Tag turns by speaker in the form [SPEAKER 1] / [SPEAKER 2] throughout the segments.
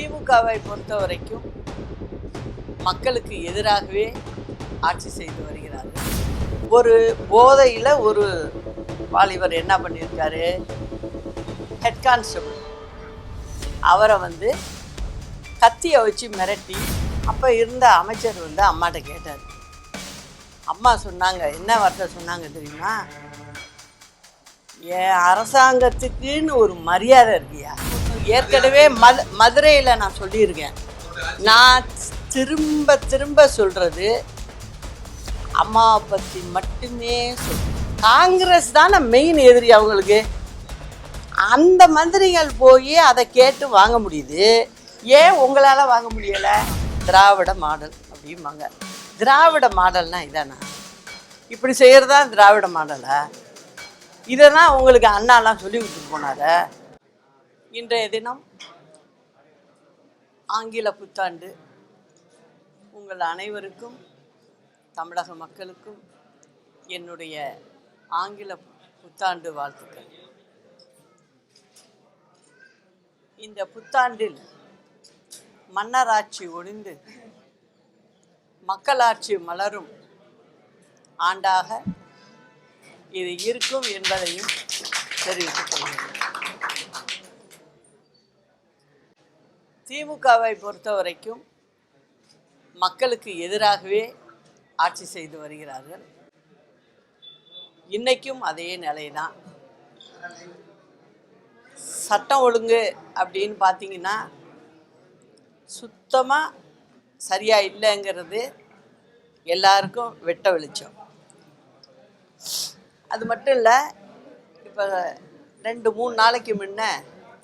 [SPEAKER 1] திமுகவை பொறுத்த வரைக்கும் மக்களுக்கு எதிராகவே ஆட்சி செய்து வருகிறார்கள். ஒரு போதையில் ஒரு வாலிபர் என்ன பண்ணியிருக்காரு, ஹெட் கான்ஸ்டபிள் அவரை கத்தியை வச்சு மிரட்டி, அப்போ இருந்த அமைச்சர் அம்மாட்ட கேட்டார். அம்மா சொன்னாங்க, என்ன வார்த்தை சொன்னாங்க தெரியுமா, என் அரசாங்கத்துக்குன்னு ஒரு மரியாதை இருக்கியா. ஏற்கனவே மதுரையில் நான் சொல்லியிருக்கேன். நான் திரும்ப திரும்ப சொல்கிறது அம்மாவை பற்றி மட்டுமே சொல்கிறேன். காங்கிரஸ் தானே மெயின் எதிரி அவங்களுக்கு. அந்த மந்திரிகள் போய் அதை கேட்டு வாங்க முடியுது, ஏன் உங்களால் வாங்க முடியலை? திராவிட மாடல் அப்படிம்பாங்க. திராவிட மாடல்னால் இதானா? இப்படி செய்கிறது தான் திராவிட மாடலா? இதை தான் உங்களுக்கு அண்ணாலாம் சொல்லி கொடுத்துட்டு போனார. இன்றைய தினம் ஆங்கில புத்தாண்டு. உங்கள் அனைவருக்கும், தமிழக மக்களுக்கும் என்னுடைய ஆங்கில புத்தாண்டு வாழ்த்துக்கள். இந்த புத்தாண்டில் மன்னராட்சி ஒழிந்து மக்களாட்சி மலரும் ஆண்டாக இது இருக்கும் என்பதையும் தெரிவித்துக் கொள்கிறேன். திமுகவை பொறுத்த வரைக்கும் மக்களுக்கு எதிராகவே ஆட்சி செய்து வருகிறார்கள். இன்னைக்கும் அதே நிலைதான். சட்டம் ஒழுங்கு அப்படின்னு பார்த்தீங்கன்னா சுத்தமாக சரியாக இல்லைங்கிறது எல்லாருக்கும் வெட்ட வெளிச்சம். அது மட்டும் இல்லை, இப்போ 2-3 நாளைக்கு முன்ன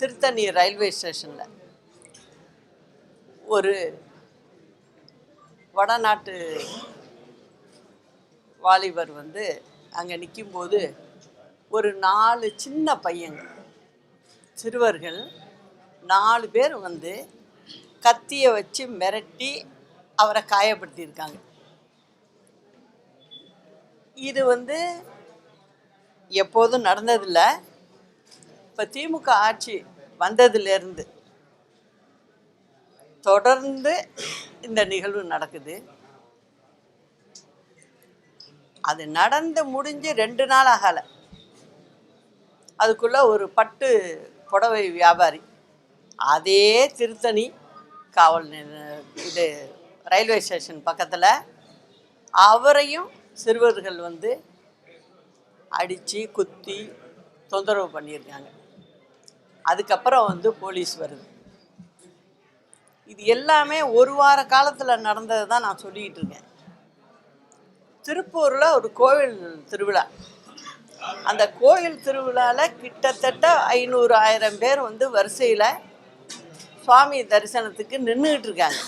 [SPEAKER 1] திருத்தணி ரயில்வே ஸ்டேஷனில் ஒரு வடநாட்டு வாலிபர் அங்கே நிற்கும்போது ஒரு 4 சின்ன பையங்க, சிறுவர்கள் 4 பேர் கத்தியை வச்சு மிரட்டி அவரை காயப்படுத்தியிருக்காங்க. இது எப்போதும் நடந்ததில்லை. இப்போ திமுக ஆட்சி வந்ததுலேருந்து தொடர்ந்து இந்த நிகழ்வு நடக்குது. அது நடந்து முடிஞ்சு 2 நாள் ஆகலை. அதுக்குள்ளே ஒரு பட்டு புடவை வியாபாரி அதே திருத்தணி காவல் இது ரயில்வே ஸ்டேஷன் பக்கத்தில் அவரையும் சிறுவர்கள் அடித்து குத்தி தொந்தரவு பண்ணியிருக்காங்க. அதுக்கப்புறம் போலீஸ் வருது. இது எல்லாமே ஒரு வார காலத்தில் நடந்தது தான் நான் சொல்லிக்கிட்டு இருக்கேன். திருப்பூரில் ஒரு கோவில் திருவிழா. அந்த கோயில் திருவிழாவில் கிட்டத்தட்ட 500-1000 பேர் வரிசையில் சுவாமி தரிசனத்துக்கு நின்றுக்கிட்டு இருக்காங்க.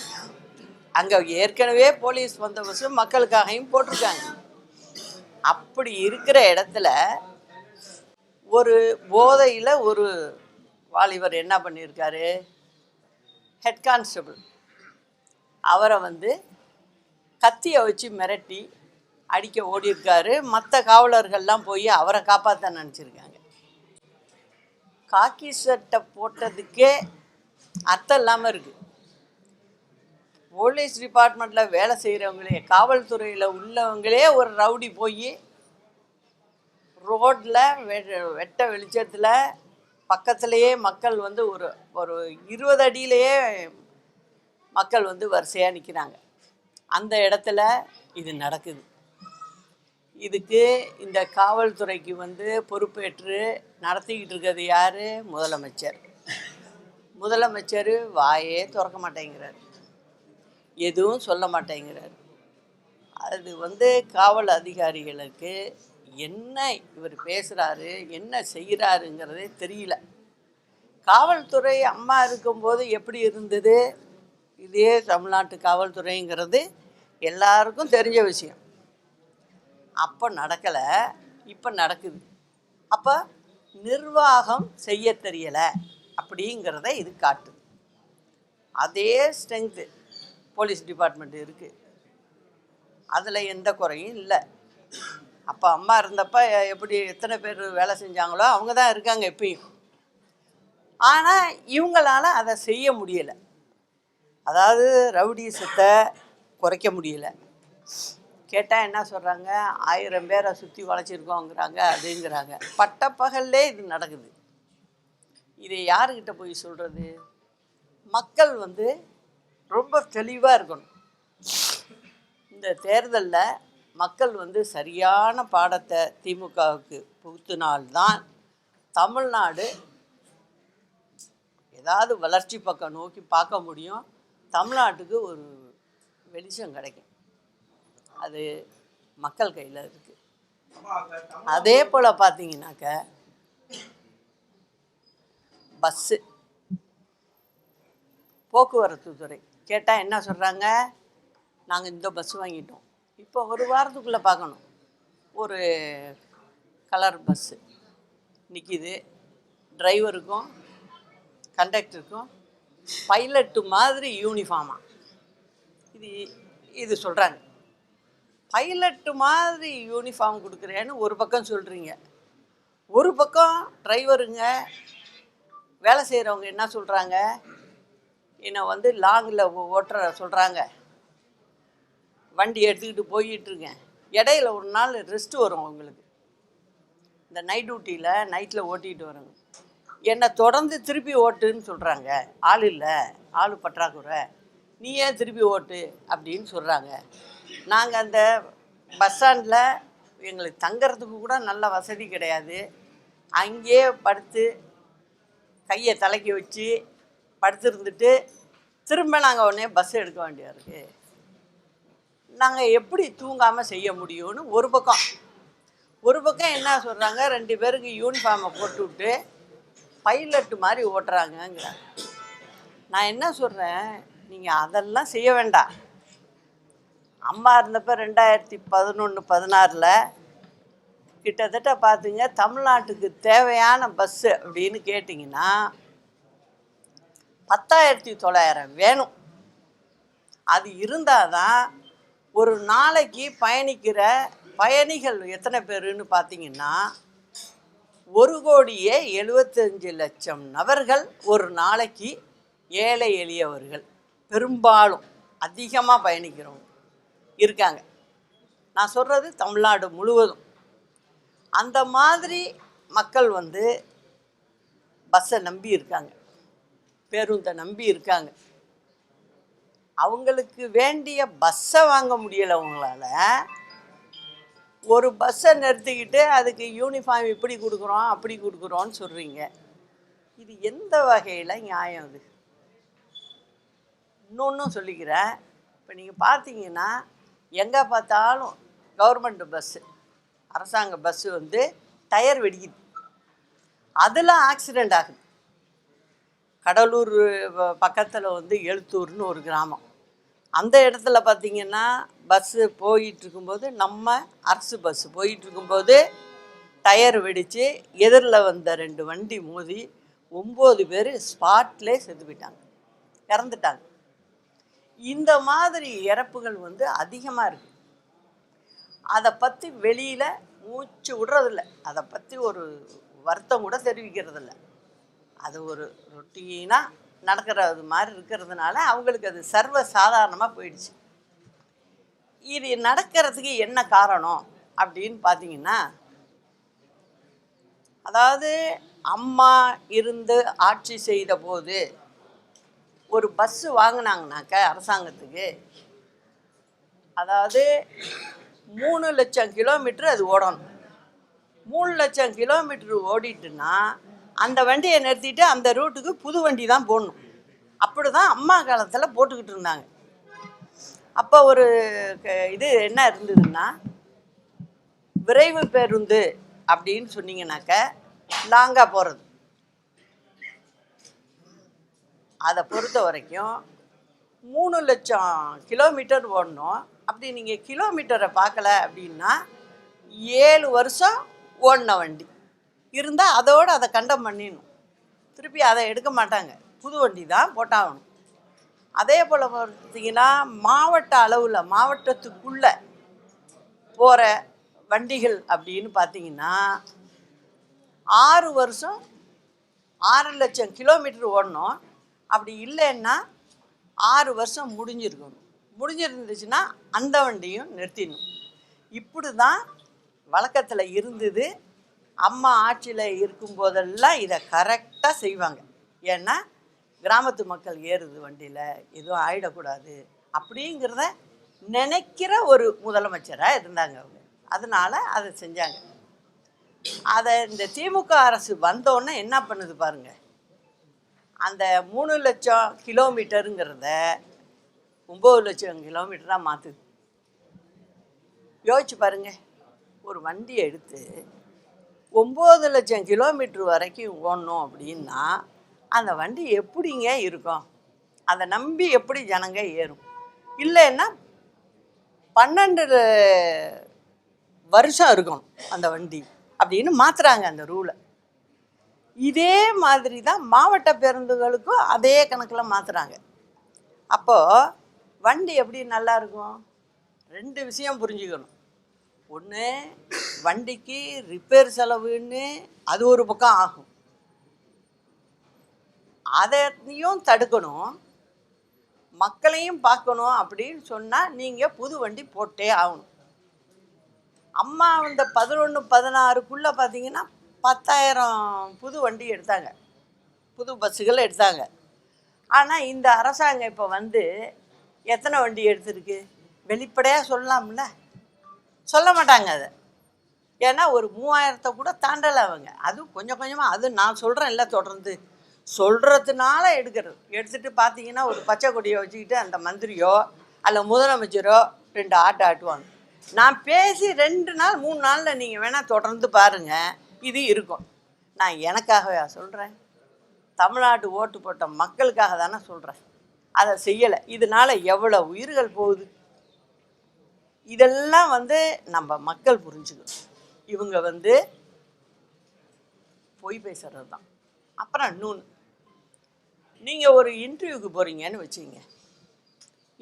[SPEAKER 1] அங்கே ஏற்கனவே போலீஸ் பந்தோபஸ்து மக்களுக்காகவும் போட்டிருக்காங்க. அப்படி இருக்கிற இடத்துல ஒரு போதையில் ஒரு வாலிபர் என்ன பண்ணியிருக்காரு, ஹெட் கான்ஸ்டபிள் அவரை கத்தியை வச்சு மிரட்டி அடிக்க ஓடியிருக்காரு. மற்ற காவலர்கள்லாம் போய் அவரை காப்பாற்ற நினச்சிருக்காங்க. காக்கி சட்டை போட்டதுக்கே அர்த்தம் இல்லாமல் இருக்குது. போலீஸ் டிபார்ட்மெண்ட்டில் வேலை செய்கிறவங்களே, காவல்துறையில் உள்ளவங்களே ஒரு ரவுடி போய் ரோட்டில் வெட்ட வெளிச்சத்தில் பக்கத்துலேயே மக்கள் ஒரு 20 அடியிலேயே மக்கள் வரிசையாக நிற்கிறாங்க. அந்த இடத்துல இது நடக்குது. இதுக்கு இந்த காவல்துறைக்கு பொறுப்பேற்று நடத்திக்கிட்டு இருக்கிறது யார்? முதலமைச்சர். முதலமைச்சர் வாயே திறக்க மாட்டேங்கிறார், எதுவும் சொல்ல மாட்டேங்கிறார். அது காவல் அதிகாரிகளுக்கு என்ன இவர் பேசுகிறாரு, என்ன செய்கிறாருங்கிறதே தெரியல. காவல்துறை அம்மா இருக்கும்போது எப்படி இருந்தது, இதே தமிழ்நாட்டு காவல்துறைங்கிறது எல்லாருக்கும் தெரிஞ்ச விஷயம். அப்போ நடக்கலை, இப்போ நடக்குது. அப்போ நிர்வாகம் செய்ய தெரியலை அப்படிங்கிறத இது காட்டுது. அதே ஸ்ட்ரென்த்து போலீஸ் டிபார்ட்மெண்ட் இருக்குது, அதில் எந்த குறையும் இல்லை. அப்போ அம்மா இருந்தப்போ எப்படி எத்தனை பேர் வேலை செஞ்சாங்களோ அவங்க தான் இருக்காங்க எப்பயும். ஆனால் இவங்களால அதை செய்ய முடியலை. அதாவது ரவுடிசத்தை குறைக்க முடியல. கேட்டால் என்ன சொல்கிறாங்க, 1000 பேரை சுற்றி வளைச்சிருக்கோங்கிறாங்க, அதுங்கிறாங்க. பட்டப்பகல்லே இது நடக்குது. இதை யாருக்கிட்ட போய் சொல்கிறது? மக்கள் ரொம்ப தெளிவாக இருக்கணும். இந்த தேர்தலில் மக்கள் சரியான பாடத்தை திமுகவுக்கு புகுத்தினால்தான் தமிழ்நாடு ஏதாவது வளர்ச்சி பக்கம் நோக்கி பார்க்க முடியும். தமிழ்நாட்டுக்கு ஒரு வெளிச்சம் கிடைக்கும். அது மக்கள் கையில் இருக்குது. அதே போல் பார்த்தீங்கன்னாக்க பஸ்ஸு போக்குவரத்து துறை கேட்டால் என்ன சொல்கிறாங்க, நாங்கள் இந்த பஸ்ஸு வாங்கிட்டோம். இப்போ ஒரு வாரத்துக்குள்ளே பார்க்கணும், ஒரு கலர் பஸ்ஸு நிற்கிது. டிரைவருக்கும் கண்டக்டருக்கும் பைலட்டு மாதிரி யூனிஃபார்மாக இது சொல்கிறாங்க. பைலட்டு மாதிரி யூனிஃபார்ம் கொடுக்குறேன்னு ஒரு பக்கம் சொல்கிறீங்க, ஒரு பக்கம் டிரைவருங்க வேலை செய்கிறவங்க என்ன சொல்கிறாங்க, என்னை லாங்கில் ஓட்டுற சொல்கிறாங்க, வண்டி எடுத்துக்கிட்டு போயிட்டுருக்கேன். இடையில ஒரு நாள் ரெஸ்ட்டு வரும் அவங்களுக்கு. இந்த நைட் டியூட்டியில் நைட்டில் ஓட்டிகிட்டு வரோங்க, என்னை தொடர்ந்து திருப்பி ஓட்டுன்னு சொல்கிறாங்க. ஆள் இல்லை, ஆள் பற்றாக்குறை, நீ ஏன் திருப்பி ஓட்டு அப்படின்னு சொல்கிறாங்க. நாங்கள் அந்த பஸ் ஸ்டாண்டில் எங்களுக்கு தங்கிறதுக்கு கூட நல்ல வசதி கிடையாது. அங்கேயே படுத்து கையை தலைக்கி வச்சு படுத்துருந்துட்டு திரும்ப நாங்கள் உடனே பஸ் எடுக்க வேண்டியது இருக்குது. நாங்கள் எப்படி தூங்காமல் செய்ய முடியும்னு ஒரு பக்கம் என்ன சொல்கிறாங்க, 2 பேருக்கு யூனிஃபார்மை போட்டு விட்டு பைலட்டு மாதிரி ஓட்டுறாங்கங்கிறாங்க. நான் என்ன சொல்கிறேன், நீங்கள் அதெல்லாம் செய்ய வேண்டாம். அம்மா இருந்தப்போ 2011-16 கிட்டத்தட்ட பார்த்துங்க, தமிழ்நாட்டுக்கு தேவையான பஸ்ஸு அப்படின்னு கேட்டிங்கன்னா 10,900 வேணும். அது இருந்தால் தான் ஒரு நாளைக்கு பயணிக்கிற பயணிகள் எத்தனை பேருன்னு பார்த்தீங்கன்னா 1,75,00,000 நபர்கள் ஒரு நாளைக்கு, ஏழை எளியவர்கள் பெரும்பாலும் அதிகமாக பயணிக்கிறவங்க இருக்காங்க. நான் சொல்கிறது தமிழ்நாடு முழுவதும். அந்த மாதிரி மக்கள் பஸ்ஸை நம்பி இருக்காங்க, பேருந்தை நம்பி இருக்காங்க. அவங்களுக்கு வேண்டிய பஸ்ஸை வாங்க முடியலை அவங்களால. ஒரு பஸ்ஸை நிறுத்திக்கிட்டு அதுக்கு யூனிஃபார்ம் இப்படி கொடுக்குறோம் அப்படி கொடுக்குறோன்னு சொல்கிறீங்க. இது எந்த வகையில் நியாயம்? இது இன்னொன்றும் சொல்லிக்கிறேன். இப்போ நீங்கள் பார்த்தீங்கன்னா எங்கே பார்த்தாலும் கவர்மெண்ட் பஸ்ஸு, அரசாங்க பஸ்ஸு டயர் வெடிக்குது, அதில் ஆக்சிடெண்ட் ஆகுது. கடலூர் பக்கத்தில் எழுத்தூர்னு ஒரு கிராமம், அந்த இடத்துல பார்த்திங்கன்னா பஸ்ஸு போயிட்டுருக்கும்போது, நம்ம அரசு பஸ்ஸு போயிட்டுருக்கும்போது டயர் வெடித்து எதிரில் வந்த 2 வண்டி மோதி 9 பேர் ஸ்பாட்லே செத்து போயிட்டாங்க, இறந்துட்டாங்க. இந்த மாதிரி இறப்புகள் அதிகமாக இருக்குது. அதை பற்றி வெளியில் மூச்சு விடுறதில்ல, அதை பற்றி ஒரு வருத்தம் கூட தெரிவிக்கிறதில்ல. அது ஒரு ரொட்டீனாக நடக்கிறது மாதிரி இருக்கிறதுனால அவங்களுக்கு அது சர்வ சாதாரணமாக போயிடுச்சு. இது நடக்கிறதுக்கு என்ன காரணம் அப்படின்னு பார்த்தீங்கன்னா, அதாவது அம்மா இருந்து ஆட்சி செய்த போது ஒரு பஸ்ஸு வாங்கினாங்கனாக்க அரசாங்கத்துக்கு, அதாவது 3 லட்சம் கிலோமீட்டர் அது ஓடணும். 3 லட்சம் கிலோமீட்டர் ஓடிட்டுன்னா அந்த வண்டியை நிறுத்திட்டு அந்த ரூட்டுக்கு புது வண்டி தான் போடணும். அப்படி தான் அம்மா காலத்தில் போட்டுக்கிட்டு இருந்தாங்க. அப்போ ஒரு இது என்ன இருந்ததுன்னா, விரைவு பேருந்து அப்படின்னு சொன்னீங்கன்னாக்க லாங்காக போகிறது. அதை பொறுத்த வரைக்கும் 3 லட்சம் கிலோமீட்டர் ஓடணும். அப்படி நீங்கள் கிலோமீட்டரை பார்க்கல அப்படின்னா 7 வருஷம் ஓடின வண்டி இருந்தால் அதோடு அதை கண்டம் பண்ணிடணும். திருப்பி அதை எடுக்க மாட்டாங்க, புது வண்டி தான் போட்டாகணும். அதே போல் பார்த்தீங்கன்னா மாவட்ட அளவில், மாவட்டத்துக்குள்ளே போகிற வண்டிகள் அப்படின்னு பார்த்தீங்கன்னா 6 வருஷம் 6 லட்சம் கிலோமீட்டர் ஓடணும். அப்படி இல்லைன்னா 6 வருஷம் முடிஞ்சிருக்கணும். முடிஞ்சிருந்துச்சுன்னா அந்த வண்டியும் நிறுத்திடணும். இப்படி தான் வழக்கத்தில் இருந்தது. அம்மா ஆட்சியில் இருக்கும்போதெல்லாம் இதை கரெக்டாக செய்வாங்க. ஏன்னா கிராமத்து மக்கள் ஏறுது வண்டியில், எதுவும் ஆகிடக்கூடாது அப்படிங்கிறத நினைக்கிற ஒரு முதலமைச்சராக இருந்தாங்க அவங்க. அதனால் அதை செஞ்சாங்க. அதை இந்த திமுக அரசு வந்தோடனே என்ன பண்ணுது பாருங்கள், அந்த 3 லட்சம் கிலோமீட்டருங்கிறத 9 லட்சம் கிலோமீட்டராக மாற்றுது. யோசிச்சு பாருங்க, ஒரு வண்டியை எடுத்து 9 லட்சம் கிலோமீட்டர் வரைக்கும் ஓடணும் அப்படின்னா அந்த வண்டி எப்படிங்க இருக்கும்? அதை நம்பி எப்படி ஜனங்க ஏறும்? இல்லைன்னா 12 வருஷம் இருக்கும் அந்த வண்டி அப்படின்னு மாற்றுறாங்க அந்த ரூலை. இதே மாதிரி தான் மாவட்ட பேருந்துகளுக்கும் அதே கணக்கில் மாற்றுறாங்க. அப்போது வண்டி எப்படி நல்லா இருக்கும்? 2 விஷயம் புரிஞ்சுக்கணும். ஒன்று, வண்டிக்கு ரிப்பேர் செலவுன்னு அது ஒரு பக்கம் ஆகும், அதையும் தடுக்கணும், மக்களையும் பார்க்கணும். அப்படின்னு சொன்னால் நீங்கள் புது வண்டி போட்டே ஆகணும். அம்மா இந்த 11, 16க்குள்ளே பார்த்தீங்கன்னா 10,000 புது வண்டி எடுத்தாங்க, புது பஸ்ஸுகள் எடுத்தாங்க. ஆனால் இந்த அரசாங்கம் இப்போ வந்து எத்தனை வண்டி எடுத்திருக்கு? வெளிப்படையாக சொல்லலாம்ல? சொல்ல மாட்டாங்க அதை. ஏன்னா ஒரு 3000 கூட தாண்டலை அவங்க. அதுவும் கொஞ்சம் கொஞ்சமாக, அது நான் சொல்கிறேன் இல்லை, தொடர்ந்து சொல்கிறதுனால எடுத்துகிட்டு பார்த்தீங்கன்னா ஒரு பச்சை கொடியை வச்சுக்கிட்டு அந்த மந்திரியோ அல்ல முதலமைச்சரோ 2 ஆட்டு ஆட்டுவாங்க. நான் பேசி 2 நாள் 3 நாளில் நீங்கள் வேணால் தொடர்ந்து பாருங்கள், இது இருக்கும். நான் எனக்காகவே சொல்கிறேன், தமிழ்நாட்டு ஓட்டு போட்ட மக்களுக்காக தானே சொல்கிறேன். அதை செய்யலை. இதனால் எவ்வளோ உயிர்கள் போகுது? இதெல்லாம் வந்து நம்ம மக்கள் புரிஞ்சுக்கணும். இவங்க வந்து பொய் பேசுகிறது தான். அப்புறம் இன்னொன்று, நீங்கள் ஒரு இன்டர்வியூக்கு போகிறீங்கன்னு வச்சுங்க.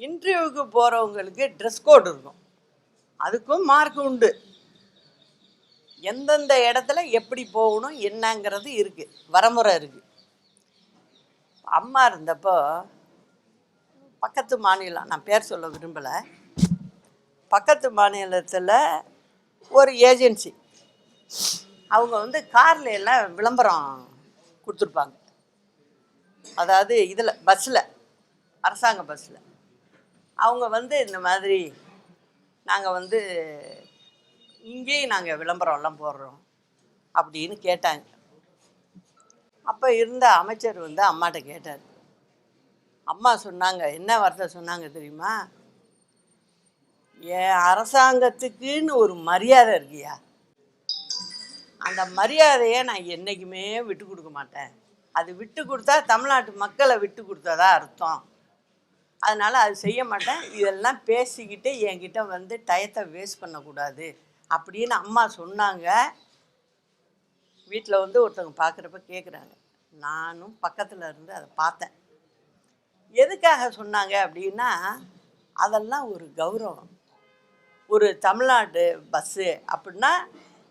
[SPEAKER 1] இன்டர்வியூக்கு போகிறவங்களுக்கு ட்ரெஸ் கோட் இருக்கும், அதுக்கும் மார்க் உண்டு. எந்தெந்த இடத்துல எப்படி போகணும் என்னங்கிறது இருக்குது, வரமுறை இருக்குது. அம்மா இருந்தப்போ பக்கத்து மாநிலம், நான் பேர் சொல்ல விரும்பலை, பக்கத்து மாநிலத்தில் ஒரு ஏஜென்சி, அவங்க வந்து காரில் எல்லாம் விளம்பரம் கொடுத்துருப்பாங்க. அதாவது இதில் பஸ்ஸில், அரசாங்க பஸ்ஸில் அவங்க வந்து இந்த மாதிரி நாங்கள் வந்து இங்கேயும் நாங்கள் விளம்பரம்லாம் போடுறோம் அப்படின்னு கேட்டாங்க. அப்போ இருந்த அமைச்சர் வந்து அம்மாட்ட கேட்டார். அம்மா சொன்னாங்க, என்ன வார்த்தை சொன்னாங்க தெரியுமா? என் அரசாங்கத்துக்குன்னு ஒரு மரியாதை இருக்கியா, அந்த மரியாதையை நான் என்றைக்குமே விட்டு கொடுக்க மாட்டேன். அது விட்டு கொடுத்தா தமிழ்நாட்டு மக்களை விட்டு கொடுத்ததா அர்த்தம். அதனால் அது செய்ய மாட்டேன். இதெல்லாம் பேசிக்கிட்டு என்கிட்ட வந்து டயத்தை வேஸ்ட் பண்ணக்கூடாது அப்படின்னு அம்மா சொன்னாங்க. வீட்டில் வந்து ஒருத்தவங்க பார்க்குறப்ப கேட்குறாங்க, நானும் பக்கத்தில் இருந்து அதை பார்த்தேன். எதுக்காக சொன்னாங்க அப்படின்னா, அதெல்லாம் ஒரு கௌரவம். ஒரு தமிழ்நாடு பஸ்ஸு அப்படின்னா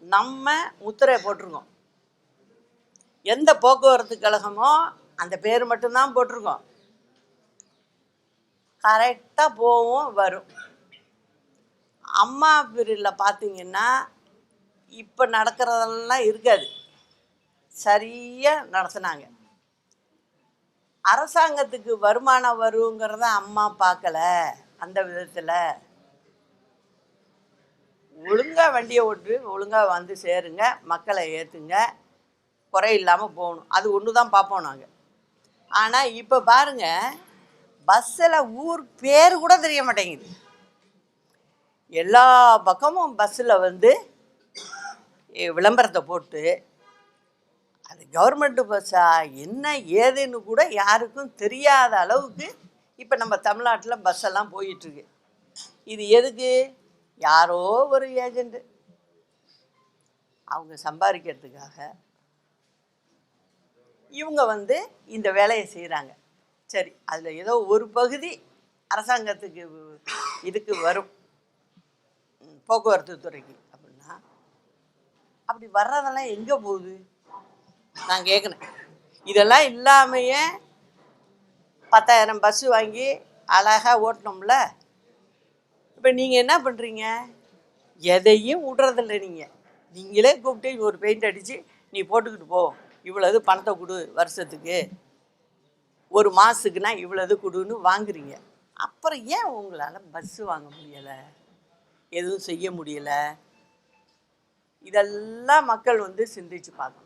[SPEAKER 1] நம்ம முத்திரை போட்டிருக்கோம். எந்த போக்குவரத்து கழகமோ அந்த பேர் மட்டும்தான் போட்டிருக்கோம். கரெக்டாக போவோம் வரும். அம்மா பீரியடில் பார்த்தீங்கன்னா இப்போ நடக்கிறதெல்லாம் இருக்காது, சரியாக நடத்துனாங்க. அரசாங்கத்துக்கு வருமானம் வருங்கிறத அம்மா பார்க்கல. அந்த விதத்தில் ஒழுங்காக வண்டியை ஓட்டு, ஒழுங்காக வந்து சேருங்க, மக்களை ஏற்றுங்க, குறை இல்லாமல் போகணும். அது ஒன்று தான் பார்ப்போம் நாங்கள். ஆனால் இப்போ பாருங்கள், பஸ்ஸில் ஊர் பேர் கூட தெரிய மாட்டேங்குது. எல்லா பக்கமும் பஸ்ஸில் வந்து விளம்பரத்தை போட்டு, அது கவர்மெண்ட்டு பஸ்ஸா என்ன ஏதுன்னு கூட யாருக்கும் தெரியாத அளவுக்கு இப்போ நம்ம தமிழ்நாட்டில் பஸ்ஸெல்லாம் போயிட்டுருக்கு. இது எதுக்கு? யாரோ ஒரு ஏஜெண்ட்டு அவங்க சம்பாதிக்கிறதுக்காக இவங்க வந்து இந்த வேலையை செய்கிறாங்க. சரி, அதில் ஏதோ ஒரு பகுதி அரசாங்கத்துக்கு இதுக்கு வரும், போக்குவரத்து துறைக்கு அப்படின்னா, அப்படி வர்றதெல்லாம் எங்கே போகுது நான் கேட்குறேன். இதெல்லாம் இல்லாமையே 10,000 பஸ்ஸு வாங்கி அழகாக ஓட்டினோம்ல. இப்போ நீங்கள் என்ன பண்ணுறீங்க? எதையும் விட்றதில்ல. நீங்களே கூப்பிட்டு ஒரு பெயிண்ட் அடித்து நீ போட்டுக்கிட்டு போ, இவ்வளவு பணத்தை கொடு, வருஷத்துக்கு ஒரு மாதத்துக்குன்னா இவ்வளவு கொடுன்னு வாங்குறீங்க. அப்புறம் ஏன் உங்களால் பஸ்ஸு வாங்க முடியலை, எதுவும் செய்ய முடியலை? இதெல்லாம் மக்கள் சிந்திச்சு பார்க்கணும்.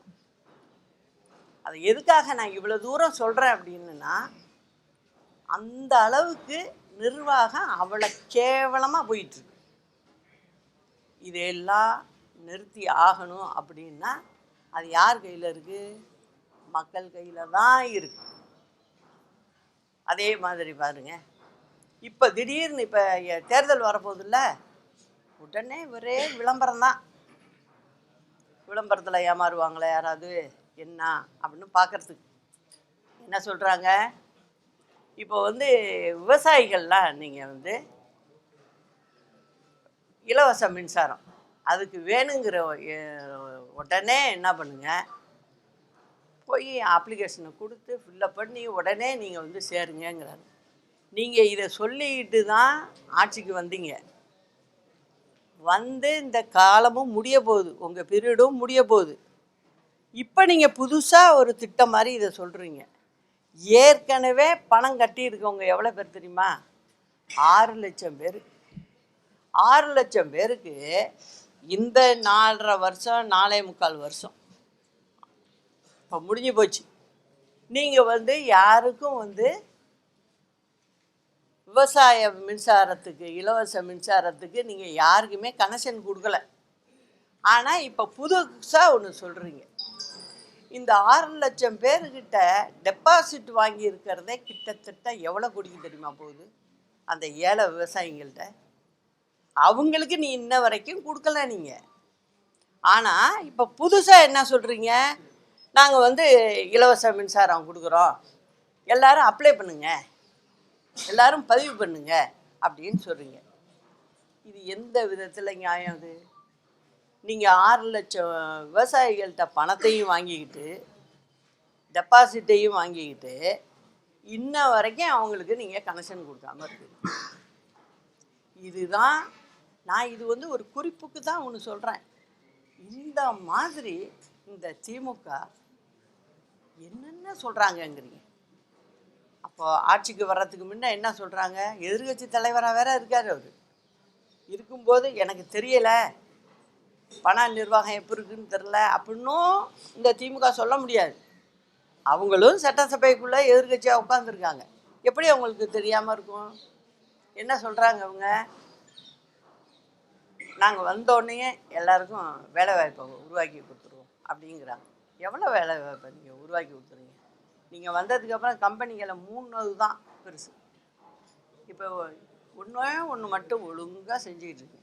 [SPEAKER 1] அது எதுக்காக நான் இவ்வளோ தூரம் சொல்கிறேன் அப்படின்னா, அந்த அளவுக்கு நிர்வாகம் அவ்வளோ கேவலமாக போயிட்டுருக்கு. இதெல்லாம் நிறுத்தி ஆகணும் அப்படின்னா அது யார் கையில் இருக்குது? மக்கள் கையில் தான் இருக்குது. அதே மாதிரி பாருங்க, இப்போ திடீர்னு இப்போ தேர்தல் வரப்போகுதுல்ல, உடனே ஒரே விளம்பரம் தான். விளம்பரத்தில் ஏமாறுவாங்களே யாராவது என்ன அப்படின்னு பார்க்குறதுக்கு என்ன சொல்கிறாங்க? இப்போ விவசாயிகள்லாம் நீங்கள் இலவச மின்சாரம் அதுக்கு வேணுங்கிற உடனே என்ன பண்ணுங்க, போய் அப்ளிகேஷனை கொடுத்து ஃபில்லப் பண்ணி உடனே நீங்கள் சேருங்கிறாங்க. நீங்கள் இதை சொல்லிக்கிட்டு தான் ஆட்சிக்கு வந்தீங்க. இந்த காலமும் முடிய போகுது, உங்கள் பீரியடும் முடிய போகுது. இப்போ நீங்கள் புதுசாக ஒரு திட்டம் மாதிரி இதை சொல்கிறீங்க. ஏற்கனவே பணம் கட்டியிருக்கவங்க எவ்வளோ பேர் தெரியுமா? 6 லட்சம் பேர். 6 லட்சம் பேருக்கு இந்த 4.5 வருஷம் 4.25 வருஷம் இப்போ முடிஞ்சு போச்சு. நீங்கள் யாருக்கும் விவசாய மின்சாரத்துக்கு, இலவச மின்சாரத்துக்கு நீங்கள் யாருக்குமே கனெக்ஷன் கொடுக்கல. ஆனால் இப்போ புதுசாக ஒன்று சொல்கிறீங்க. இந்த 6 லட்சம் பேர்கிட்ட டெபாசிட் வாங்கி இருக்கிறதே கிட்டத்தட்ட எவ்வளோ கோடிக்கு தெரியுமா போகுது? அந்த ஏழை விவசாயிங்கள்ட்ட அவங்களுக்கு நீ இன்ன வரைக்கும் கொடுக்கல நீங்கள். ஆனால் இப்போ புதுசாக என்ன சொல்கிறீங்க? நாங்கள் இலவச மின்சாரம் கொடுக்குறோம், எல்லோரும் அப்ளை பண்ணுங்க, எல்லோரும் பதிவு பண்ணுங்க அப்படின்னு சொல்கிறீங்க. இது எந்த விதத்தில் நியாயம்? அது நீங்கள் 6 லட்சம் விவசாயிகள்கிட்ட பணத்தையும் வாங்கிக்கிட்டு டெபாசிட்டையும் வாங்கிக்கிட்டு இன்ன வரைக்கும் அவங்களுக்கு நீங்கள் கனெக்ஷன் கொடுக்காம இருக்குது. இதுதான் நான் இது ஒரு குறிப்புக்கு தான் ஒன்று சொல்கிறேன். இந்த மாதிரி இந்த திமுக என்னென்ன சொல்கிறாங்கங்கிறீங்க. அப்போ ஆட்சிக்கு வர்றதுக்கு முன்னே என்ன சொல்கிறாங்க? எதிர்கட்சி தலைவராக வேற இருக்கார். அவர் இருக்கும்போது எனக்கு தெரியலை, பண நிர்வாகம் எப்படி இருக்குன்னு தெரில அப்படின்னும் இந்த திமுக சொல்ல முடியாது. அவங்களும் சட்டசபைக்குள்ளே எதிர்கட்சியாக உட்காந்துருக்காங்க. எப்படி அவங்களுக்கு தெரியாமல் இருக்கும்? என்ன சொல்கிறாங்க அவங்க? நாங்கள் வந்தோடனே எல்லாருக்கும் வேலை வாய்ப்பை உருவாக்கி கொடுத்துருவோம் அப்படிங்கிறாங்க. எவ்வளோ வேலை வாய்ப்பை நீங்கள் உருவாக்கி கொடுத்துருங்க? நீங்கள் வந்ததுக்கப்புறம் கம்பெனிகளை 3 தான் பெருசு. இப்போ ஒன்று மட்டும் ஒழுங்காக செஞ்சுக்கிட்டு இருக்கு.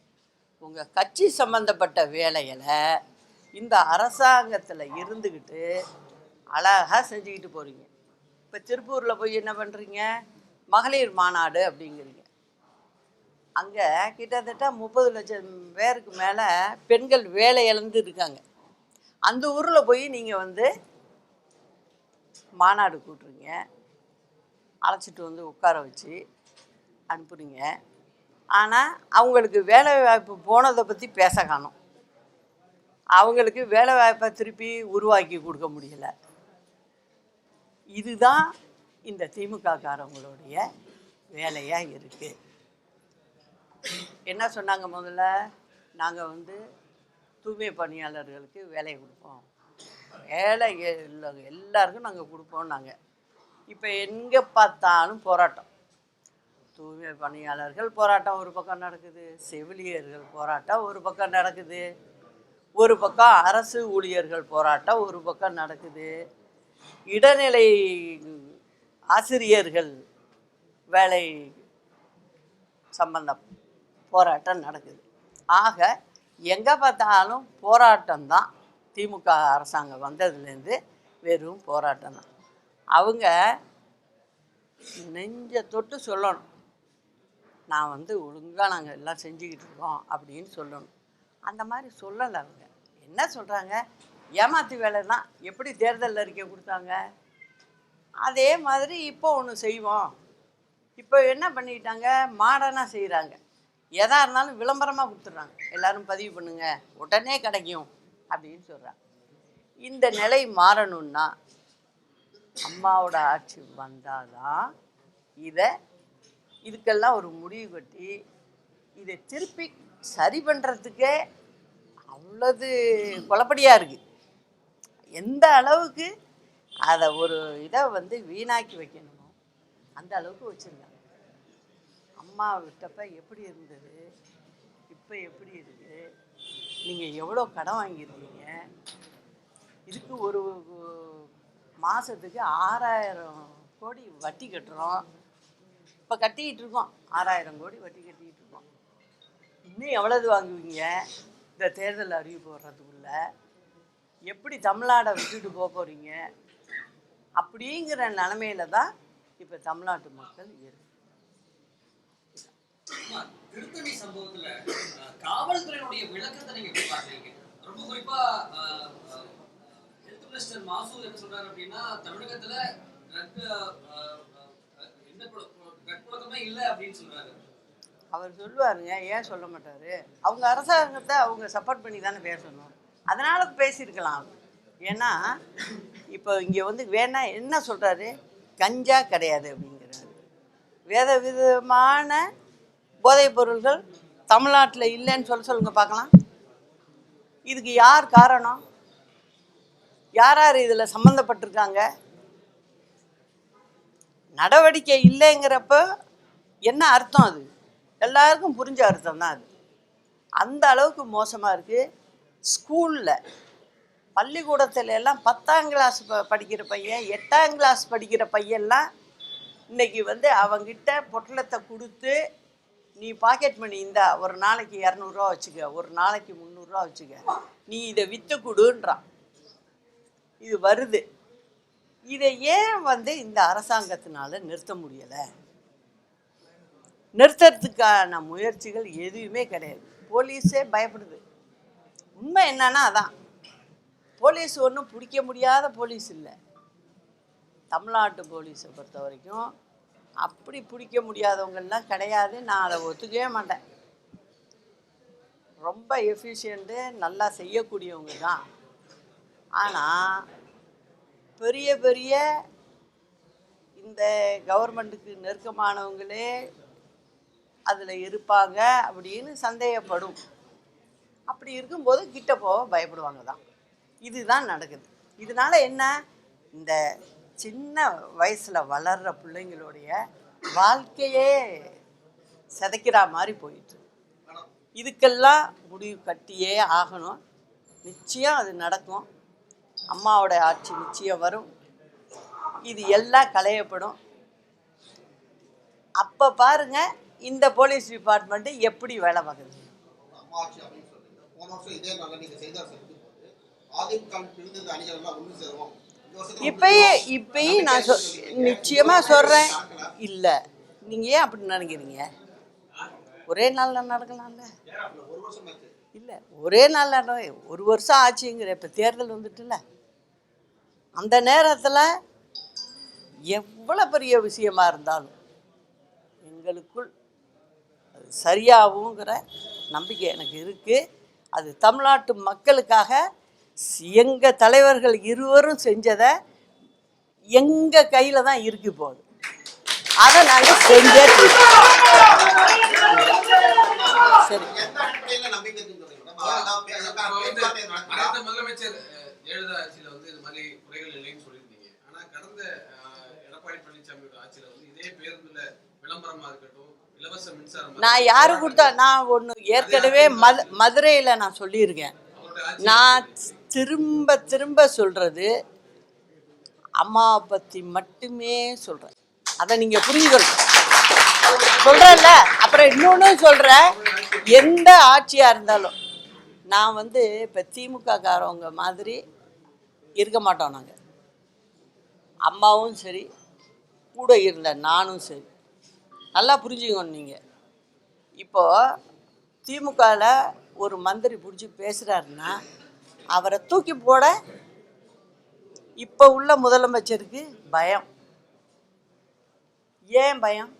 [SPEAKER 1] உங்கள் கட்சி சம்மந்தப்பட்ட வேலைகளை இந்த அரசாங்கத்தில் இருந்துக்கிட்டு அழகாக செஞ்சுக்கிட்டு போகிறீங்க. இப்போ திருப்பூரில் போய் என்ன பண்ணுறீங்க? மகளிர் மாநாடு அப்படிங்கிறீங்க. அங்கே கிட்டத்தட்ட 30 லட்சம் பேருக்கு மேலே பெண்கள் வேலை இழந்து இருக்காங்க. அந்த ஊரில் போய் நீங்கள் மாநாடு கூட்டுறீங்க, அழைச்சிட்டு உட்கார வச்சு அனுப்புறீங்க. ஆனால் அவங்களுக்கு வேலை வாய்ப்பு போனதை பற்றி பேச காணோம். அவங்களுக்கு வேலை வாய்ப்பை திருப்பி உருவாக்கி கொடுக்க முடியலை. இதுதான் இந்த திமுககாரங்களுடைய வேலையாக இருக்குது. என்ன சொன்னாங்க முதல்ல? நாங்கள் தூய்மை பணியாளர்களுக்கு வேலை கொடுப்போம், வேலை இல்லை எல்லாருக்கும் நாங்கள் கொடுப்போம். நாங்கள் இப்போ எங்கே பார்த்தாலும் போராட்டம். தூய்மை பணியாளர்கள் போராட்டம் ஒரு பக்கம் நடக்குது, செவிலியர்கள் போராட்டம் ஒரு பக்கம் நடக்குது, ஒரு பக்கம் அரசு ஊழியர்கள் போராட்டம் ஒரு பக்கம் நடக்குது, இடைநிலை ஆசிரியர்கள் வேலை சம்பந்தம் போராட்டம் நடக்குது. ஆக எங்கே பார்த்தாலும் போராட்டம்தான். திமுக அரசாங்கம் வந்ததுலேருந்து வெறும் போராட்டம் தான். அவங்க நெஞ்ச தொட்டு சொல்லணும், நான் ஒழுங்காக நாங்கள் எல்லாம் செஞ்சுக்கிட்டு இருக்கோம் அப்படின்னு சொல்லணும். அந்த மாதிரி சொல்லலை. அவங்க என்ன சொல்கிறாங்க? ஏமாத்து வேலை தான். எப்படி தேர்தல் அறிக்கை கொடுத்தாங்க? அதே மாதிரி இப்போ ஒன்று செய்வோம். இப்போ என்ன பண்ணிக்கிட்டாங்க, மாடர்னாக செய்கிறாங்க. எதா இருந்தாலும் விளம்பரமாக கொடுத்துட்றாங்க. எல்லோரும் பதிவு பண்ணுங்க, உடனே கிடைக்கும் அப்படின்னு சொல்கிறாங்க. இந்த நிலை மாறணும்னா அம்மாவோட ஆட்சி வந்தால் தான் இதுக்கெல்லாம் ஒரு முடிவு கட்டி இதை திருப்பி சரி பண்ணுறதுக்கே அவ்வளவு குழப்படியாக இருக்குது. எந்த அளவுக்கு அதை ஒரு இதை வீணாக்கி வைக்கணுமோ அந்த அளவுக்கு வச்சுருந்தாங்க. அம்மா விட்டப்ப எப்படி இருந்தது, இப்போ எப்படி இருக்குது, நீங்கள் எவ்வளோ கடன் வாங்கியிருக்கீங்க, இதுக்கு ஒரு மாதத்துக்கு 6000 கோடி வட்டி கட்டுறோம். இப்போ கட்டிக்கிட்டு இருக்கோம், 6000 கோடி வட்டி கட்டிக்கிட்டு இருக்கோம். இன்னும் எவ்வளவு வாங்குவீங்க இந்த தேர்தல் அறிவிப்பு வர்றதுக்குள்ள, எப்படி தமிழ்நாடை விட்டுட்டு போக போகிறீங்க அப்படிங்கிற நிலைமையில தான் இப்போ தமிழ்நாட்டு மக்கள் இருக்கு.
[SPEAKER 2] திருத்தணி சம்பவத்துல காவல்துறையினுடைய விளக்கத்தை நீங்க எப்படி பாக்குறீங்க? ரொம்ப குறிப்பா ஹெல்த் மினிஸ்டர் மாசூத் என்ன சொல்றாரு அப்படின்னா, தமிழகத்துல ட்ரக் புழக்கமே இல்லை அப்படின்னு சொல்றாரு.
[SPEAKER 1] அவர் சொல்லுவாருங்க, ஏன் சொல்ல மாட்டாரு? அவங்க அரசாங்கத்தை அவங்க சப்போர்ட் பண்ணி தானே பேசணும். அதனால பேசியிருக்கலாம். ஏன்னா இப்போ இங்கே வேணா என்ன சொல்கிறாரு, கஞ்சா கிடையாது அப்படிங்கிறாரு. வேத விதமான போதைப் பொருள்கள் தமிழ்நாட்டில் இல்லைன்னு சொல்லுங்க பார்க்கலாம். இதுக்கு யார் காரணம்? யார் யார் இதில் சம்மந்தப்பட்டிருக்காங்க? நடவடிக்கை இல்லைங்கிறப்ப என்ன அர்த்தம்? அது எல்லாருக்கும் புரிஞ்ச அர்த்தம் தான். அது அந்த அளவுக்கு மோசமாக இருக்குது. ஸ்கூலில் பள்ளிக்கூடத்துல எல்லாம் 10ஆம் கிளாஸ் படிக்கிற பையன், 8ஆம் கிளாஸ் படிக்கிற பையன்லாம் இன்றைக்கி அவங்கிட்ட பொட்டலத்தை கொடுத்து, நீ பாக்கெட் மணி இந்தா, ஒரு நாளைக்கு 200 ரூபா வச்சுக்க, ஒரு நாளைக்கு 300 ரூபா வச்சுக்க, நீ இதை விற்று கொடுன்றான். இது வருது. இதை ஏன் இந்த அரசாங்கத்தினால நிறுத்த முடியலை? நிறுத்துறதுக்கான முயற்சிகள் எதுவுமே கிடையாது. போலீஸே பயப்படுது. உண்மை என்னன்னா அதான், போலீஸ் ஒன்றும் பிடிக்க முடியாத போலீஸ் இல்லை. தமிழ்நாட்டு போலீஸை பொறுத்த வரைக்கும் அப்படி பிடிக்க முடியாதவங்கெல்லாம் கிடையாது. நான் அதை ஒத்துக்கவே மாட்டேன். ரொம்ப எஃபிஷியண்ட்டு, நல்லா செய்யக்கூடியவங்க தான். ஆனால் பெரிய பெரிய இந்த கவர்மெண்ட்டுக்கு நெருக்கமானவங்களே அதில் இருப்பாங்க அப்படின்னு சந்தேகப்படும். அப்படி இருக்கும்போது கிட்ட போக பயப்படுவாங்க தான். இதுதான் நடக்குது. இதனால என்ன, இந்த சின்ன வயசில் வளர்கிற பிள்ளைங்களுடைய வாழ்க்கையே சிதைக்கிற மாதிரி போயிட்டு. இதுக்கெல்லாம் முடிவு கட்டியே ஆகணும். நிச்சயம் அது நடக்கும். அம்மாவோட ஆட்சி நிச்சயம் வரும். இது எல்லாம் களையப்படும். அப்போ பாருங்க இந்த போலீஸ் டிபார்ட்மெண்ட்டு எப்படி வேலை பார்க்குது. இப்பயும் நான் நிச்சயமாக சொல்கிறேன். இல்லை, நீங்கள் ஏன் அப்படி நினைக்கிறீங்க? ஒரே நாளில் நடக்கலாம்ல? இல்லை, ஒரே நாளில் ஒரு வருஷம் ஆச்சுங்கிற. இப்போ தேர்தல் வந்துட்டுல, அந்த நேரத்தில் எவ்வளோ பெரிய விஷயமா இருந்தாலும் எங்களுக்குள் அது சரியாகுங்கிற நம்பிக்கை எனக்கு இருக்குது. அது தமிழ்நாட்டு மக்களுக்காக எங்கள் தலைவர்கள் இருவரும் செஞ்சதை எங்கள் கையில் தான் இருக்கு. போகுது அதை நாங்கள் செஞ்சே சரி.
[SPEAKER 2] முதலமைச்சர் ஜெயலலிதா ஆட்சியில் இது மாதிரி குறைகள் இல்லைன்னு சொல்லியிருந்தீங்க. ஆனால் கடந்த எடப்பாடி பழனிசாமியோட ஆட்சியில் இதே பேருந்துல விளம்பரமா இருக்கட்டும், இலவச மின்சாரம்
[SPEAKER 1] நான் யாரு கொடுத்தா, நான் ஒன்று ஏற்கனவே மதுரையில் நான் சொல்லியிருக்கேன். நான் திரும்ப திரும்ப சொல்கிறது அம்மாவை பற்றி மட்டுமே சொல்கிறேன். அதை நீங்கள் புரிஞ்சுக்கணும். சொல்கிறேன்ல, அப்புறம் இன்னொன்று சொல்கிறேன். எந்த ஆட்சியாக இருந்தாலும் நான் இப்போ திமுக காரவங்க மாதிரி இருக்க மாட்டோம். நாங்கள் அம்மாவும் சரி, கூட இருந்த நானும் சரி. நல்லா புரிஞ்சுக்கணும் நீங்கள். இப்போது திமுகவில் ஒரு மந்திரி பிடிச்சி பேசுகிறாருன்னா அவரை தூக்கி போட இப்போ உள்ள முதலமைச்சருக்கு பயம். ஏன் பயம்?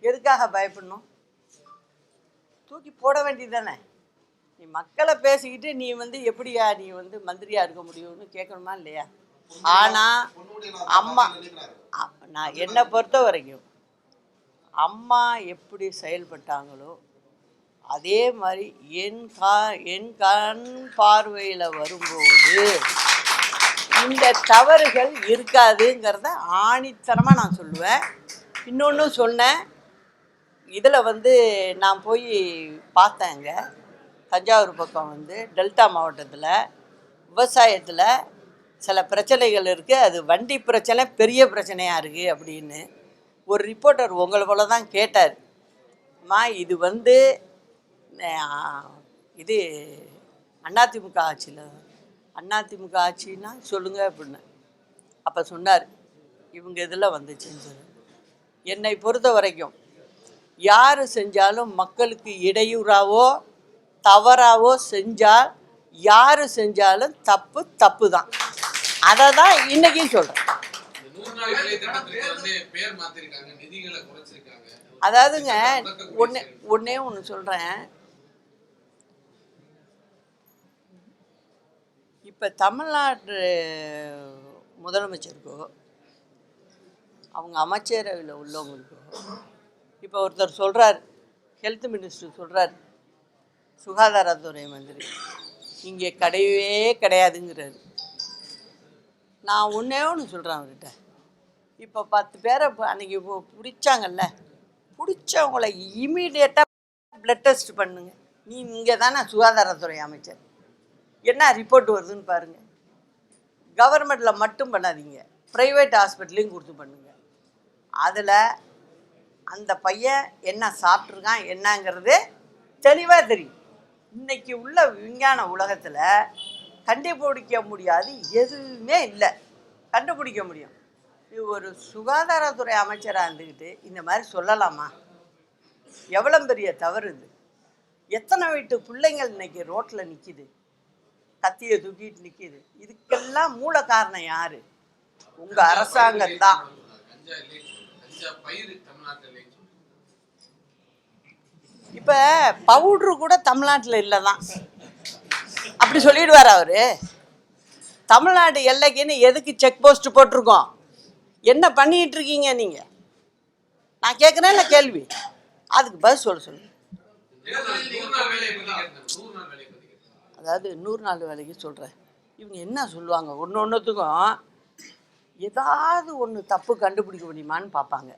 [SPEAKER 1] எதுக்காக பயப்படணும்? தூக்கி போட வேண்டியது தானே. நீ மக்களை பேசிக்கிட்டு நீ எப்படியா நீ மந்திரியாக இருக்க முடியும்னு கேட்கணுமா இல்லையா? ஆனால் அம்மா நான் என்னை பொறுத்த வரைக்கும் அம்மா எப்படி செயல்பட்டாங்களோ அதே மாதிரி என் கண் பார்வையில் வரும்போது இந்த தவறுகள் இருக்காதுங்கிறத ஆணித்தனமாக நான் சொல்லுவேன். இன்னொன்று சொன்னேன், இதில் நான் போய் பார்த்தேங்க, தஞ்சாவூர் பக்கம் டெல்டா மாவட்டத்தில் விவசாயத்தில் சில பிரச்சனைகள் இருக்குது, அது வண்டி பிரச்சனை பெரிய பிரச்சனையாக இருக்குது அப்படின்னு ஒரு ரிப்போர்ட்டர் உங்களை போல தான் கேட்டார். அம்மா இது இது அதிமுக ஆட்சியில் அதிமுக ஆட்சின்னா சொல்லுங்கள் அப்படின்னு. அப்போ சொன்னார், இவங்க இதில் வந்துச்சுன்னு சொல்லி. என்னை பொறுத்த வரைக்கும் யார் செஞ்சாலும் மக்களுக்கு இடையூறாவோ தவறாவோ செஞ்சால் யார் செஞ்சாலும் தப்பு தான். அதை தான் இன்றைக்கும் சொல்கிறேன். அதாவதுங்க ஒன்னே ஒன்று சொல்கிறேன். இப்போ தமிழ்நாட்டு முதலமைச்சருக்கோ அவங்க அமைச்சரவையில் உள்ளவங்களுக்கோ இப்போ ஒருத்தர் சொல்கிறார், ஹெல்த் மினிஸ்டர் சொல்கிறார், சுகாதாரத்துறை மந்திரி இங்கே கிடையவே கிடையாதுங்கிறாரு. நான் ஒன்றே ஒன்று சொல்கிறேன் அவர்கிட்ட, இப்போ 10 பேரை அன்றைக்கி பிடிச்சாங்கல்ல, பிடிச்சவங்கள இமீடியட்டாக ப்ளட் டெஸ்ட் பண்ணுங்க. நீ இங்கே தானே சுகாதாரத்துறை அமைச்சர், என்ன ரிப்போர்ட் வருதுன்னு பாருங்கள். கவர்மெண்ட்டில் மட்டும் பண்ணாதீங்க, ப்ரைவேட் ஹாஸ்பிட்டலையும் கொடுத்து பண்ணுங்க. அதில் அந்த பையன் என்ன சாப்பிட்ருக்கான் என்னங்கிறது தெளிவாக தெரியும். இன்றைக்கி உள்ள விஞ்ஞான உலகத்தில் கண்டுபிடிக்க முடியாது எதுவுமே இல்லை, கண்டுபிடிக்க முடியும். இது ஒரு சுகாதாரத்துறை அமைச்சராக இருந்துக்கிட்டு இந்த மாதிரி சொல்லலாமா? எவ்வளோ பெரிய தவறு இது. எத்தனை வீட்டு பிள்ளைங்கள் இன்றைக்கி ரோட்டில் நிற்கிது, கத்தியை தூக்கிட்டு நிற்கிது. இதுக்கெல்லாம் மூல காரணம் யார்? உங்கள் அரசாங்கம்தான். இப்போ பவுட்ரு கூட தமிழ்நாட்டில் இல்லை தான் அப்படி சொல்லிடுவார் அவர். தமிழ்நாடு எல்லைக்குன்னு எதுக்கு செக் போஸ்ட் போட்டிருக்கோம்? என்ன பண்ணிகிட்டு இருக்கீங்க நீங்கள்? நான் கேட்குறேன் இல்லை கேள்வி, அதுக்கு பதில் சொல்லுங்கள். அதாவது 100 நாள் வேலைக்கு சொல்கிறேன். இவங்க என்ன சொல்லுவாங்க, ஒன்றுத்துக்கும் ஏதாவது ஒன்று தப்பு கண்டுபிடிக்க முடியுமான்னு பார்ப்பாங்க.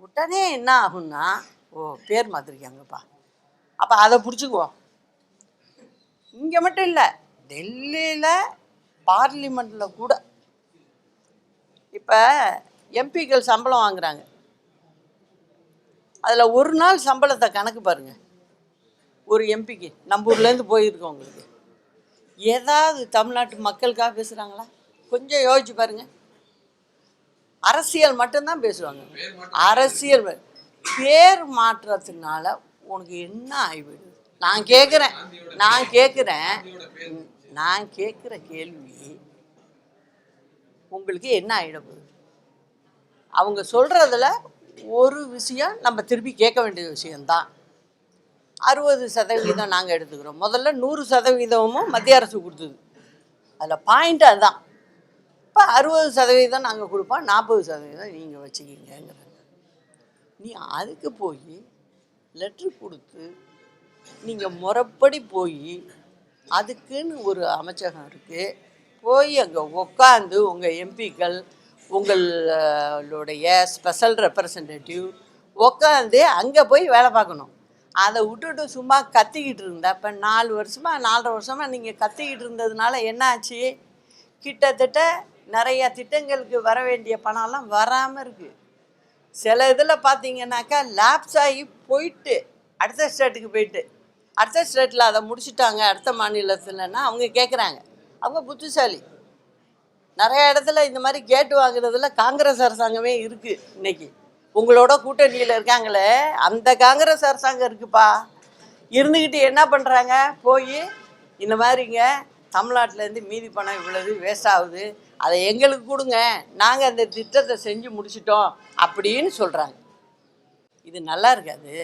[SPEAKER 1] உடனே என்ன ஆகும்னா, ஓ பேர் மாற்றிருக்காங்கப்பா, அப்போ அதை பிடிச்சிக்குவோம். இங்கே மட்டும் இல்லை, டெல்லியில் பார்லிமெண்ட்டில் கூட இப்போ எம்பிக்கள் சம்பளம் வாங்குறாங்க. அதில் ஒரு நாள் சம்பளத்தை கணக்கு பாருங்கள். ஒரு எம்பிக்கு நம்ம ஊர்லேருந்து போயிருக்கவங்களுக்கு ஏதாவது தமிழ்நாட்டு மக்களுக்காக பேசுகிறாங்களா? கொஞ்சம் யோசிச்சு பாருங்கள். அரசியல் மட்டும்தான் பேசுவாங்க. அரசியல் பேர் மாற்றத்தினால உனக்கு என்ன ஆகிவிடுது? நான் கேட்குற கேள்வி, உங்களுக்கு என்ன ஆகிடப்போகுது? அவங்க சொல்கிறதுல ஒரு விஷயம் நம்ம திருப்பி கேட்க வேண்டிய விஷயந்தான். 60% நாங்கள் எடுத்துக்கிறோம். முதல்ல 100% மத்திய அரசு கொடுத்தது. அதில் பாயிண்ட் அதுதான். இப்போ 60% நாங்கள் கொடுப்போம், 40% நீங்கள் வச்சுக்கிங்கிறாங்க. நீ அதுக்கு போய் லெட்ரு கொடுத்து நீங்கள் முறைப்படி போய் அதுக்குன்னு ஒரு அமைச்சகம் இருக்குது, போய் அங்கே உட்காந்து உங்கள் எம்பிக்கள் உங்களுடைய ஸ்பெஷல் ரெப்ரசன்டேட்டிவ் உட்காந்து அங்கே போய் வேலை பார்க்கணும். அதை விட்டுட்டு சும்மா கத்திக்கிட்டு இருந்தா, இப்போ 4 வருஷமாக 4.5 வருஷமாக நீங்கள் கத்திக்கிட்டு இருந்ததுனால என்ன ஆச்சு? கிட்டத்தட்ட நிறைய திட்டங்களுக்கு வர வேண்டிய பணம்லாம் வராமல் இருக்குது. சில இதில் பார்த்தீங்கன்னாக்கா லேப்ஸ் ஆகி போயிட்டு அடுத்த ஸ்டேட்டுக்கு போயிட்டு அடுத்த ஸ்டேட்டில் அதை முடிச்சுட்டாங்க அடுத்த மாநிலத்தில்னா அவங்க கேட்குறாங்க. அவங்க புத்திசாலி. நிறைய இடத்துல இந்த மாதிரி கேட்டு வாங்குறதுல காங்கிரஸ் அரசாங்கமே இருக்குது. இன்றைக்கி உங்களோட கூட்டணியில் இருக்காங்களே அந்த காங்கிரஸ் அரசாங்கம் இருக்குப்பா. இருந்துக்கிட்டு என்ன பண்ணுறாங்க? போய் இந்த மாதிரிங்க தமிழ்நாட்டிலேருந்து மீதி பணம் இவ்வளவு வேஸ்ட் ஆகுது, அதை எங்களுக்கு கொடுங்க, நாங்கள் அந்த திட்டத்தை செஞ்சு முடிச்சிட்டோம் அப்படின்னு சொல்கிறாங்க. இது நல்லா இருக்காது.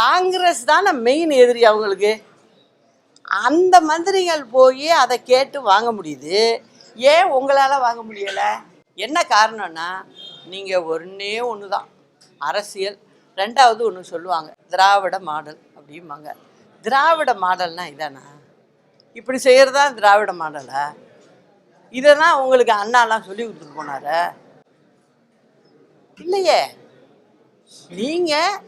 [SPEAKER 1] காங்கிரஸ் தானே மெயின் எதிரி அவங்களுக்கு. அந்த மந்திரிகள் போய் அதை கேட்டு வாங்க முடியுது, ஏன் உங்களால் வாங்க முடியலை? என்ன காரணம்னா நீங்கள் ஒன்றே ஒன்று தான் அரசியல், ரெண்டாவது ஒன்று சொல்லுவாங்க திராவிட மாடல் அப்படிம்பாங்க. திராவிட மாடல்னா இதானா? இப்படி செய்கிறது தான் திராவிட மாடலா? இதை தான் உங்களுக்கு அண்ணாலாம் சொல்லி கொடுத்துட்டு போனார இல்லையே. நீங்கள்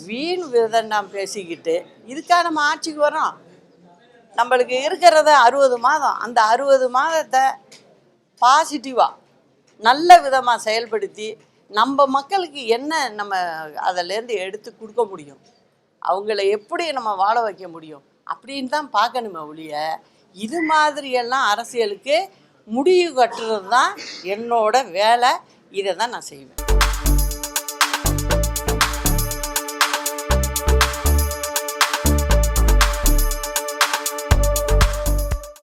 [SPEAKER 1] வீண் விதண்டாம் பேசிக்கிட்டு இதுக்காக நம்ம ஆட்சிக்கு வரோம். நம்மளுக்கு இருக்கிறத 60 மாதம், அந்த 60 மாதத்தை பாசிட்டிவாக நல்ல விதமாக செயல்படுத்தி நம்ம மக்களுக்கு என்ன நம்ம அதிலேருந்து எடுத்து கொடுக்க முடியும், அவங்கள எப்படி நம்ம வாழ வைக்க முடியும் அப்படின்னு தான் பார்க்கணுமே ஒழிய, இது மாதிரியெல்லாம் அரசியலுக்கு முடிவு கட்டுறது தான் என்னோட வேலை. இதை தான் நான் செய்வேன்.